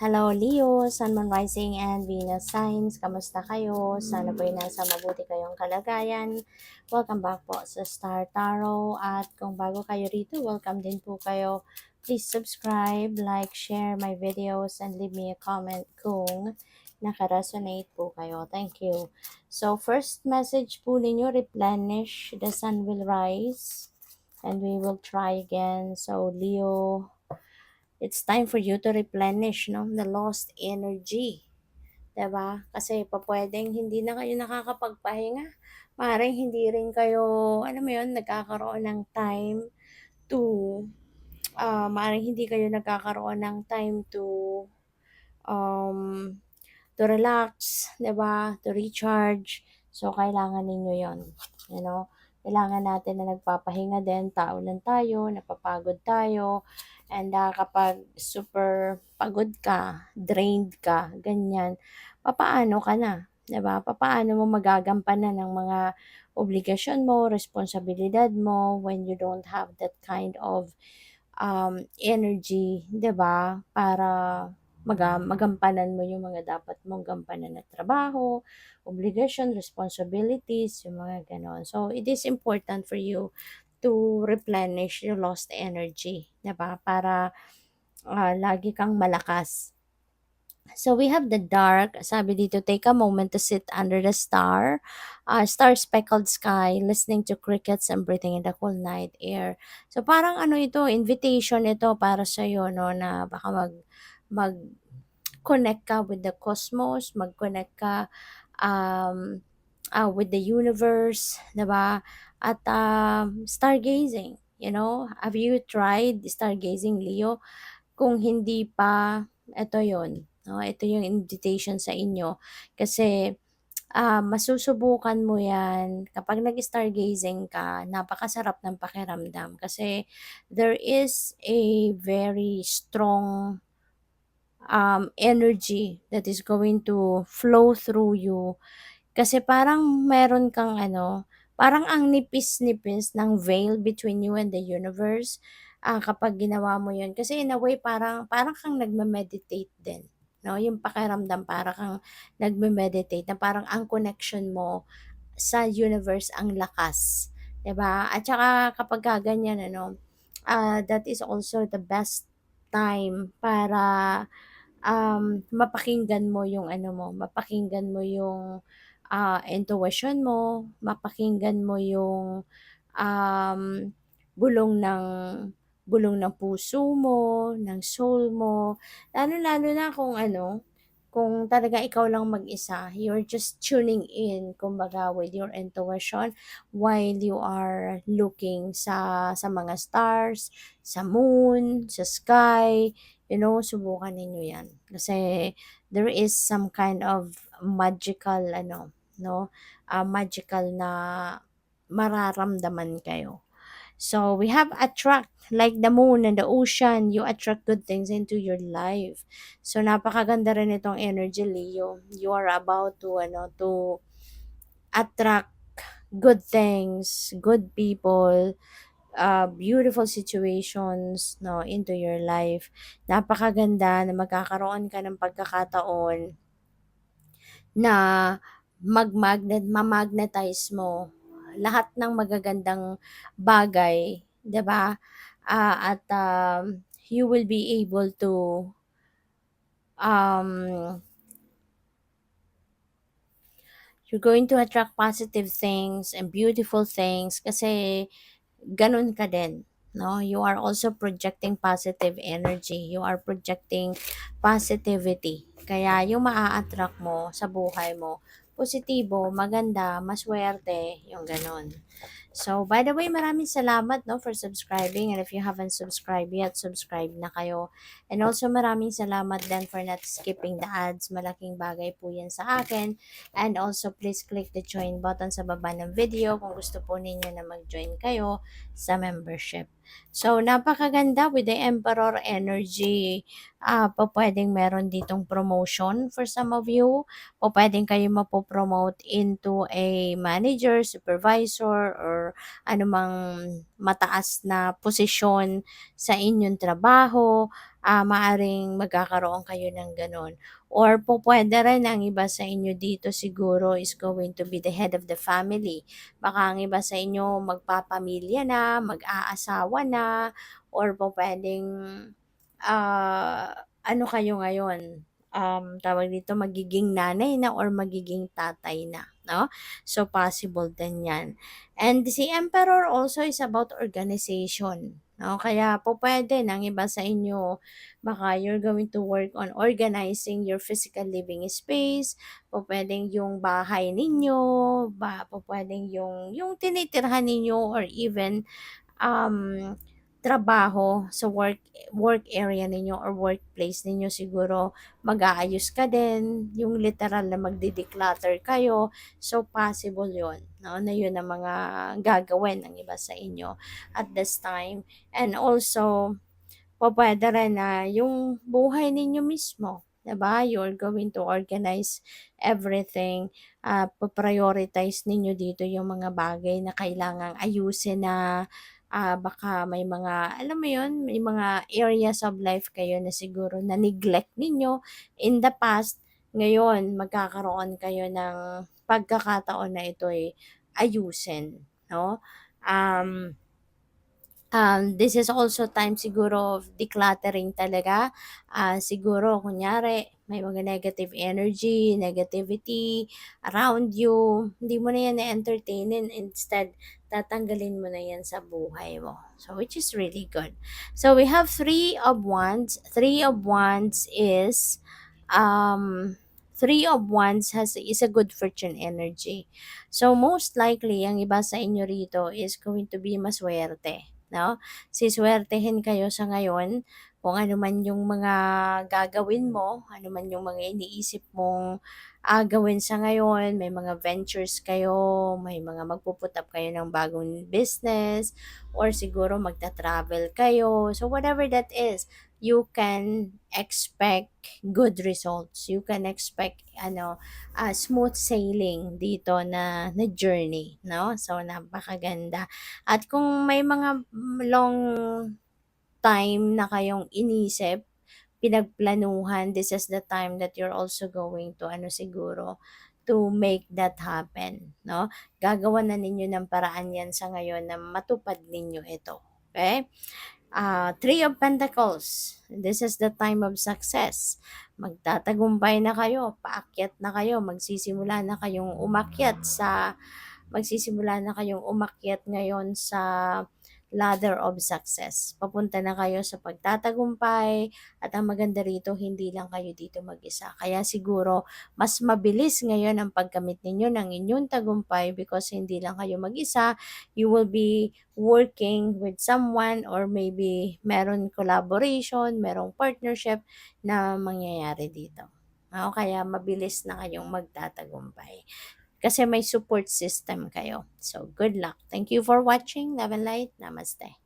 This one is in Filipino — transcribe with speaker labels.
Speaker 1: Hello Leo, Sun, Moon, Rising, and Venus signs. Kamusta kayo? Sana po'y nasa mabuti kayong kalagayan. Welcome back po sa Star Tarot. At kung bago kayo rito, welcome din po kayo. Please subscribe, like, share my videos, and leave me a comment kung nakaresonate po kayo. Thank you. So, first message po ninyo, replenish, the sun will rise, and we will try again. So, Leo, it's time for you to replenish, no, the lost energy. 'Di ba? Kasi pwedeng hindi na kayo nakakapagpahinga. Maaaring hindi rin kayo, alam mo 'yun, nagkakaroon ng time to, maaaring hindi kayo nagkakaroon ng time um, to relax, 'di ba? To recharge. So, kailangan ninyo 'yon. You know? Kailangan natin na nagpapahinga din. Tao lang tayo, napapagod tayo. And kapag super pagod ka, drained ka, ganyan, papaano ka na? 'Di ba? Papaano mo magagampanan ng mga obligasyon mo, responsibilidad mo when you don't have that kind of energy, 'di ba? Para magampanan mo yung mga dapat mong gampanan na trabaho, obligation, responsibilities, yung mga ganon. So, it is important for you to replenish your lost energy, 'di ba? Para lagi kang malakas. So we have the dark, sabi dito, take a moment to sit under the star-speckled sky, listening to crickets and breathing in the cool night air. So parang ano ito, invitation ito para sa iyo, no, na baka mag connect ka with the cosmos, mag-connect ka um, with the universe, 'di ba? At stargazing, you know, have you tried stargazing, Leo? Kung hindi pa, eto yon, no? Ito yung invitation sa inyo. Kasi masusubukan mo yan kapag nag-stargazing ka, napakasarap ng pakiramdam. Kasi there is a very strong energy that is going to flow through you. Kasi parang meron kang ano, parang ang nipis-nipis ng veil between you and the universe, kapag ginawa mo yun. Kasi in a way parang parang kang nagme-meditate din, 'no? Yung pakiramdam para kang nagme-meditate na parang ang connection mo sa universe ang lakas, 'di ba? At saka kapagka ganyan ano, that is also the best time para mapakinggan mo yung ano mo, mapakinggan mo yung intuition mo, mapakinggan mo yung um, bulong ng bulong ng puso mo, ng soul mo. Lalo-lalo na kung ano, kung talaga ikaw lang mag-isa, you're just tuning in, kumbaga, with your intuition while you are looking sa mga stars, sa moon, sa sky, you know, subukan ninyo yan. Kasi there is some kind of magical, ano, no, magical na mararamdaman kayo. So we have attract, like the moon and the ocean, you attract good things into your life. So napakaganda rin itong energy, Leo. You are about to ano, to attract good things, good people, beautiful situations, no, into your life. Napakaganda na magkakaroon ka ng pagkakataon na ma-magnetize mo lahat ng magagandang bagay, 'di ba? At you will be able to um, you're going to attract positive things and beautiful things kasi ganun ka din, no? You are also projecting positive energy. You are projecting positivity. Kaya yung maa-attract mo sa buhay mo, positibo, maganda, maswerte, yung ganun. So, by the way, maraming salamat, no, for subscribing. And if you haven't subscribed yet, subscribe na kayo. And also, maraming salamat din for not skipping the ads. Malaking bagay po yan sa akin. And also, please click the join button sa baba ng video kung gusto po ninyo na mag-join kayo sa membership. So, napakaganda with the Emperor energy. Pwedeng meron ditong promotion for some of you. O pwedeng kayo mapopromote into a manager, supervisor, or anumang mataas na posisyon sa inyong trabaho, maaaring magkakaroon kayo ng gano'n. Or pupuwede rin ang iba sa inyo dito siguro is going to be the head of the family. Baka ang iba sa inyo magpapamilya na, mag-aasawa na, or pupuwedeng, ano kayo ngayon, tawag dito, magiging nanay na or magiging tatay na, 'no? So, possible din 'yan. And si Emperor also is about organization, 'no? Kaya pupuwede ng iba sa inyo, baka you're going to work on organizing your physical living space, pupuwedeng yung bahay ninyo, pupuwedeng yung tinitirhan ninyo or even um, trabaho sa work area ninyo or workplace ninyo siguro mag-aayos ka din, yung literal na magde-declutter kayo. So, possible yun, no? Na yun ang mga gagawin ng iba sa inyo at this time. And also, pupuwede rin na yung buhay ninyo mismo, 'di ba? You're going to organize everything, po-prioritize ninyo dito yung mga bagay na kailangang ayusin na, baka may mga alam mo yun, may mga areas of life kayo na siguro na-neglect ninyo in the past. Ngayon magkakaroon kayo ng pagkakataon na ito'y ayusin, 'no? Um this is also time siguro of decluttering talaga. Siguro kunyari may mga negative energy, negativity around you, hindi mo na yan na-entertainin. Instead, tatanggalin mo na yan sa buhay mo. So, which is really good. So, we have Three of Wands. Um, Three of Wands is a good fortune energy. So, most likely, ang iba sa inyo rito is going to be maswerte, 'no? Siswertehin kayo sa ngayon kung ano man yung mga gagawin mo, ano man yung mga iniisip mong, gawin sa ngayon, may mga ventures kayo, may mga magpu-put up kayo ng bagong business or siguro magta-travel kayo. So, whatever that is, you can expect good results. You can expect smooth sailing dito na journey, 'no? So, napakaganda. At kung may mga long time na kayong inisip, pinagplanuhan, this is the time that you're also going to siguro, to make that happen, 'no? Gagawan na ninyo ng paraan 'yan sa ngayon na matupad ninyo ito, okay? Three of Pentacles, this is the time of success. Magtatagumpay na kayo, paakyat na kayo, magsisimula na kayong umakyat ngayon sa ladder of success. Papunta na kayo sa pagtatagumpay at ang maganda rito, hindi lang kayo dito mag-isa. Kaya siguro, mas mabilis ngayon ang pagkamit ninyo ng inyong tagumpay because hindi lang kayo mag-isa. You will be working with someone or maybe meron collaboration, merong partnership na mangyayari dito. Kaya mabilis na kayong magtatagumpay. Kasi may support system kayo. So, good luck. Thank you for watching. Love and light. Namaste.